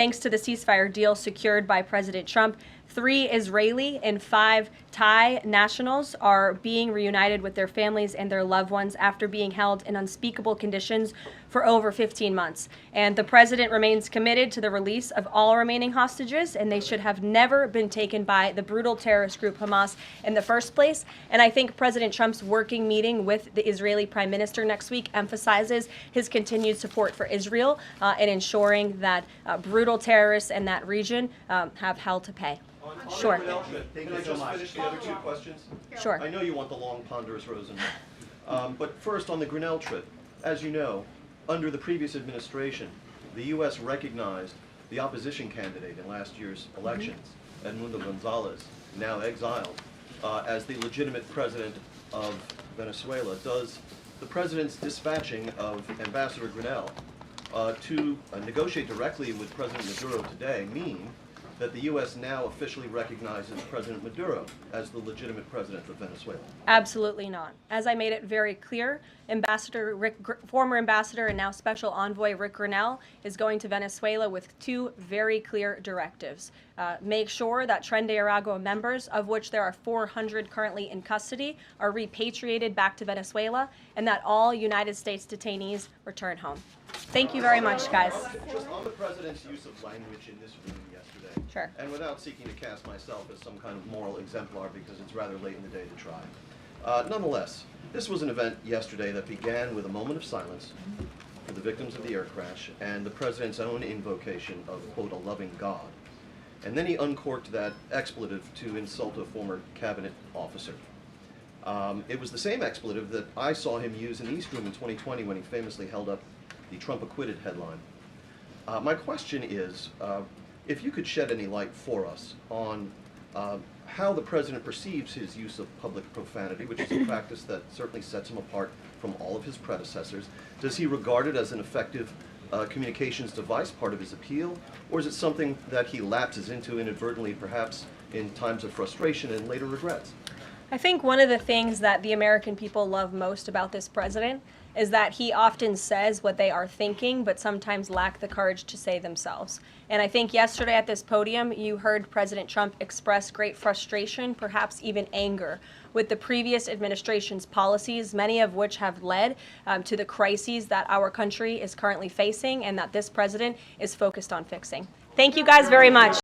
thanks to the ceasefire deal secured by President Trump, 3 Israeli and 5 Thai nationals are being reunited with their families and their loved ones after being held in unspeakable conditions for over 15 months. And the president remains committed to the release of all remaining hostages, and they should have never been taken by the brutal terrorist group Hamas in the first place. And I think President Trump's working meeting with the Israeli Prime Minister next week emphasizes his continued support for Israel and ensuring that brutal terrorists in that region have hell to pay. Sure. Can I just finish the other 2 questions? Sure. I know you want the long, ponderous Rosen. But first, on the Grinnell trip, as you know, under the previous administration, the U.S. recognized the opposition candidate in last year's elections, Edmundo Gonzalez, now exiled, as the legitimate president of Venezuela. Does the president's dispatching of Ambassador Grinnell to negotiate directly with President Maduro today mean that the U.S. now officially recognizes President Maduro as the legitimate president of Venezuela? Absolutely not. As I made it very clear, former ambassador and now special envoy Rick Grinnell is going to Venezuela with 2 very clear directives. Make sure that Tren de Aragua members, of which there are 400 currently in custody, are repatriated back to Venezuela, and that all United States detainees return home. Thank you very much, guys. Just on the president's use of language in this room yesterday, Sure. and without seeking to cast myself as some kind of moral exemplar because it's rather late in the day to try. Nonetheless, this was an event yesterday that began with a moment of silence for the victims of the air crash and the president's own invocation of, quote, a loving God. And then he uncorked that expletive to insult a former cabinet officer. It was the same expletive that I saw him use in the East Room in 2020 when he famously held up the Trump acquitted headline. My question is, if you could shed any light for us on how the president perceives his use of public profanity, which is a practice that certainly sets him apart from all of his predecessors. Does he regard it as an effective communications device, part of his appeal, or is it something that he lapses into inadvertently, perhaps in times of frustration and later regrets? I think one of the things that the American people love most about this president is that he often says what they are thinking, but sometimes lack the courage to say themselves. And I think yesterday at this podium, you heard President Trump express great frustration, perhaps even anger, with the previous administration's policies, many of which have led to the crises that our country is currently facing and that this president is focused on fixing. Thank you guys very much.